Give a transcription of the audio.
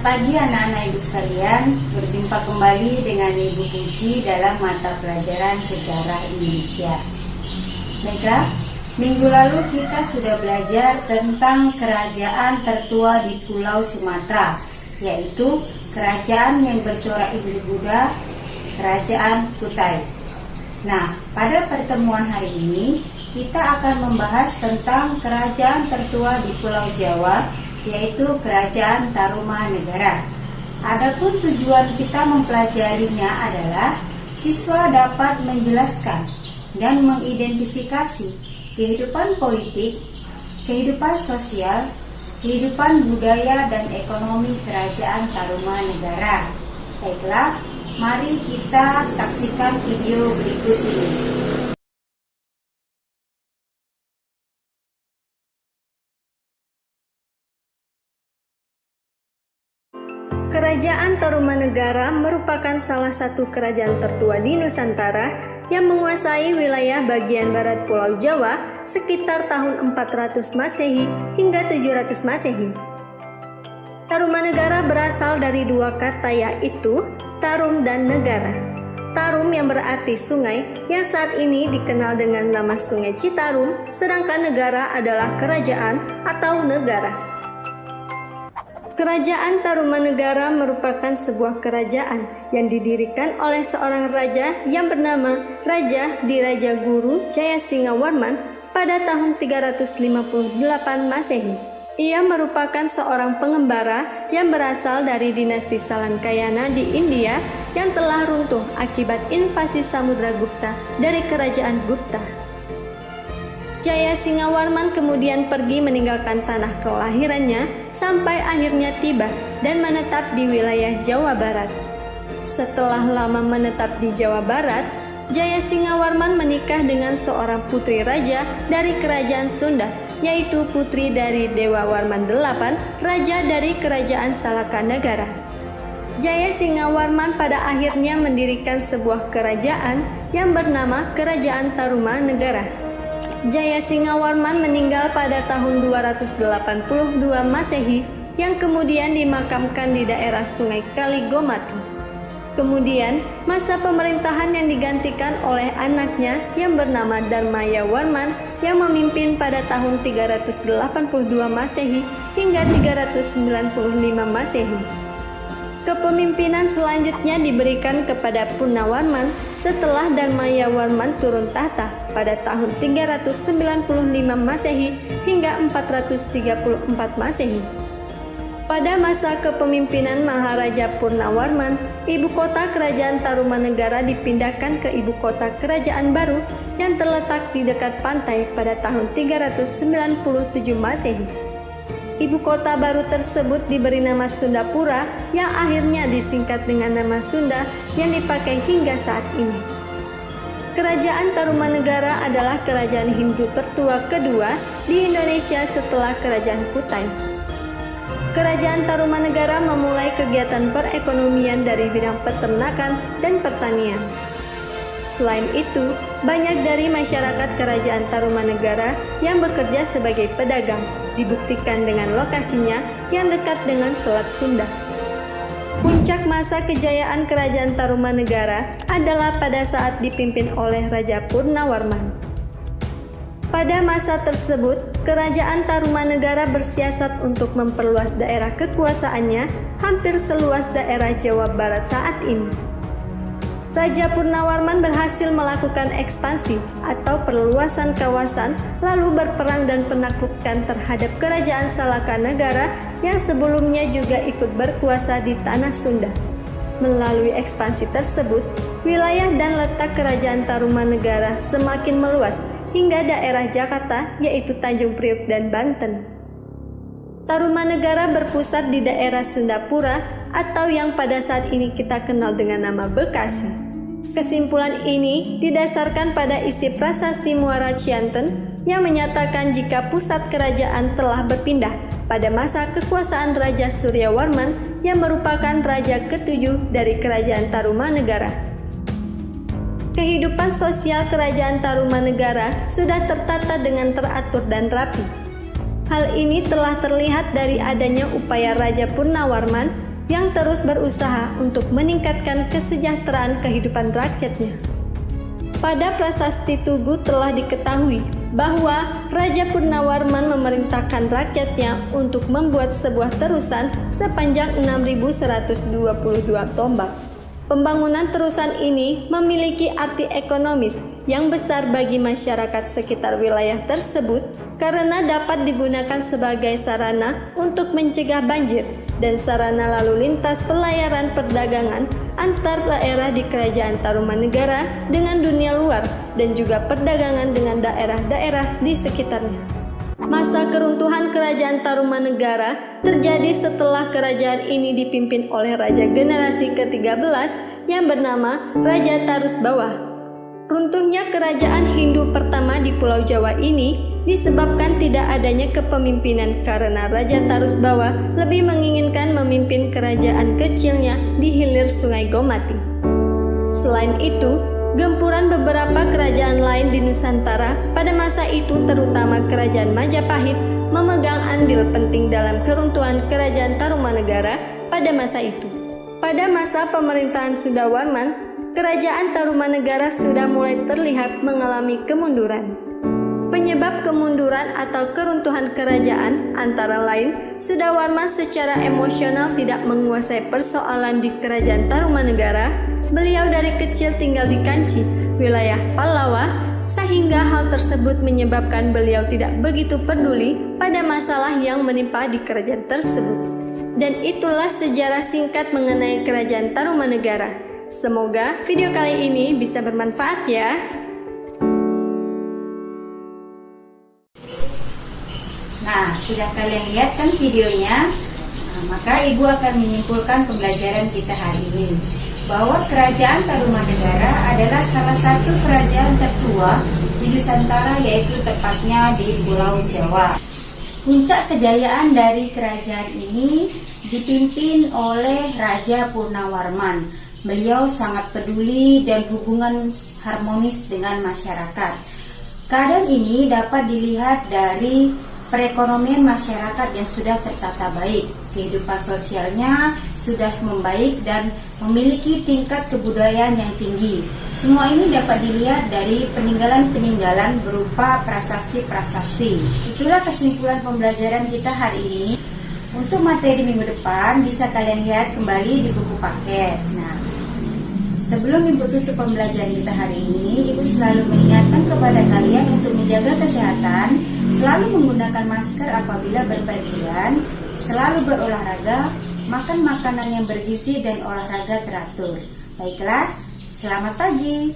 pagi anak-anak ibu sekalian, berjumpa kembali dengan Ibu Puji dalam mata pelajaran Sejarah Indonesia. Baiklah, minggu lalu kita sudah belajar tentang kerajaan tertua di Pulau Sumatera, yaitu kerajaan yang bercorak Hindu Buddha, Kerajaan Kutai. Nah, pada pertemuan hari ini kita akan membahas tentang kerajaan tertua di Pulau Jawa, yaitu Kerajaan Tarumanegara. Adapun tujuan kita mempelajarinya adalah siswa dapat menjelaskan dan mengidentifikasi kehidupan politik, kehidupan sosial, kehidupan budaya dan ekonomi Kerajaan Tarumanegara. Baiklah, mari kita saksikan video berikut ini. Kerajaan Tarumanegara merupakan salah satu kerajaan tertua di Nusantara yang menguasai wilayah bagian barat Pulau Jawa sekitar tahun 400 Masehi hingga 700 Masehi. Tarumanegara berasal dari dua kata, yaitu tarum dan negara. Tarum yang berarti sungai, yang saat ini dikenal dengan nama Sungai Citarum, sedangkan negara adalah kerajaan atau negara. Kerajaan Tarumanegara merupakan sebuah kerajaan yang didirikan oleh seorang raja yang bernama Raja Diraja Guru Jayasingawarman pada tahun 358 Masehi. Ia merupakan seorang pengembara yang berasal dari dinasti Salankayana di India yang telah runtuh akibat invasi Samudragupta dari kerajaan Gupta. Jayasingawarman kemudian pergi meninggalkan tanah kelahirannya sampai akhirnya tiba dan menetap di wilayah Jawa Barat. Setelah lama menetap di Jawa Barat, Jayasingawarman menikah dengan seorang putri raja dari kerajaan Sunda, yaitu putri dari Dewa Warman VIII, raja dari kerajaan Salakanegara. Jayasingawarman pada akhirnya mendirikan sebuah kerajaan yang bernama Kerajaan Tarumanegara. Jayasingawarman meninggal pada tahun 282 Masehi yang kemudian dimakamkan di daerah Sungai Kaligomati. Kemudian masa pemerintahan yang digantikan oleh anaknya yang bernama Darmayawarman yang memimpin pada tahun 382 Masehi hingga 395 Masehi. Kepemimpinan selanjutnya diberikan kepada Punawarman setelah Darmayawarman turun tahta pada tahun 395 Masehi hingga 434 Masehi. Pada masa kepemimpinan Maharaja Purnawarman, ibu kota kerajaan Tarumanegara dipindahkan ke ibu kota kerajaan baru yang terletak di dekat pantai pada tahun 397 Masehi. Ibu kota baru tersebut diberi nama Sundapura yang akhirnya disingkat dengan nama Sunda yang dipakai hingga saat ini. Kerajaan Tarumanegara adalah kerajaan Hindu tertua kedua di Indonesia setelah Kerajaan Kutai. Kerajaan Tarumanegara memulai kegiatan perekonomian dari bidang peternakan dan pertanian. Selain itu, banyak dari masyarakat Kerajaan Tarumanegara yang bekerja sebagai pedagang, dibuktikan dengan lokasinya yang dekat dengan Selat Sunda. Puncak masa kejayaan Kerajaan Tarumanegara adalah pada saat dipimpin oleh Raja Purnawarman. Pada masa tersebut, Kerajaan Tarumanegara bersiasat untuk memperluas daerah kekuasaannya hampir seluas daerah Jawa Barat saat ini. Raja Purnawarman berhasil melakukan ekspansi atau perluasan kawasan, lalu berperang dan penaklukkan terhadap Kerajaan Salakanegara yang sebelumnya juga ikut berkuasa di tanah Sunda. Melalui ekspansi tersebut, wilayah dan letak Kerajaan Tarumanegara semakin meluas hingga daerah Jakarta, yaitu Tanjung Priok dan Banten. Tarumanegara berpusat di daerah Sundapura atau yang pada saat ini kita kenal dengan nama Bekasi. Kesimpulan ini didasarkan pada isi prasasti Muara Cianten yang menyatakan jika pusat kerajaan telah berpindah pada masa kekuasaan Raja Suryawarman yang merupakan raja ketujuh dari Kerajaan Tarumanegara. Kehidupan sosial Kerajaan Tarumanegara sudah tertata dengan teratur dan rapi. Hal ini telah terlihat dari adanya upaya Raja Purnawarman yang terus berusaha untuk meningkatkan kesejahteraan kehidupan rakyatnya. Pada prasasti Tugu telah diketahui bahwa Raja Purnawarman memerintahkan rakyatnya untuk membuat sebuah terusan sepanjang 6.122 tombak. Pembangunan terusan ini memiliki arti ekonomis yang besar bagi masyarakat sekitar wilayah tersebut karena dapat digunakan sebagai sarana untuk mencegah banjir dan sarana lalu lintas pelayaran perdagangan antar daerah di Kerajaan Tarumanegara dengan dunia luar dan juga perdagangan dengan daerah-daerah di sekitarnya. Masa keruntuhan Kerajaan Tarumanegara terjadi setelah kerajaan ini dipimpin oleh raja generasi ke-13 yang bernama Raja Tarus Bawah. Runtuhnya kerajaan Hindu pertama di Pulau Jawa ini disebabkan tidak adanya kepemimpinan karena Raja Tarus Bawah lebih menginginkan memimpin kerajaan kecilnya di hilir Sungai Gomati. Selain itu, gempuran beberapa kerajaan lain di Nusantara pada masa itu terutama Kerajaan Majapahit memegang andil penting dalam keruntuhan Kerajaan Tarumanegara pada masa itu. Pada masa pemerintahan Sundawarman, Kerajaan Tarumanegara sudah mulai terlihat mengalami kemunduran. Penyebab kemunduran atau keruntuhan kerajaan antara lain Sundawarman secara emosional tidak menguasai persoalan di Kerajaan Tarumanegara. Beliau dari kecil tinggal di Kanci, wilayah Pallawa, sehingga hal tersebut menyebabkan beliau tidak begitu peduli pada masalah yang menimpa di kerajaan tersebut. Dan itulah sejarah singkat mengenai Kerajaan Tarumanegara. Semoga video kali ini bisa bermanfaat ya. Nah, sudah kalian lihat kan videonya? Nah, maka Ibu akan menyimpulkan pembelajaran kita hari ini bahwa Kerajaan Tarumanegara adalah salah satu kerajaan tertua di Nusantara, yaitu tepatnya di Pulau Jawa. Puncak kejayaan dari kerajaan ini dipimpin oleh Raja Purnawarman. Beliau sangat peduli dan hubungan harmonis dengan masyarakat. Keadaan ini dapat dilihat dari perekonomian masyarakat yang sudah tertata baik, kehidupan sosialnya sudah membaik dan memiliki tingkat kebudayaan yang tinggi. Semua ini dapat dilihat dari peninggalan-peninggalan berupa prasasti-prasasti. Itulah kesimpulan pembelajaran kita hari ini. Untuk materi minggu depan bisa kalian lihat kembali di buku paket. Nah, sebelum Ibu tutup pembelajaran kita hari ini, Ibu selalu mengingatkan kepada kalian untuk menjaga kesehatan, selalu menggunakan masker apabila berpergian, selalu berolahraga, makan makanan yang bergizi dan olahraga teratur. Baiklah, selamat pagi.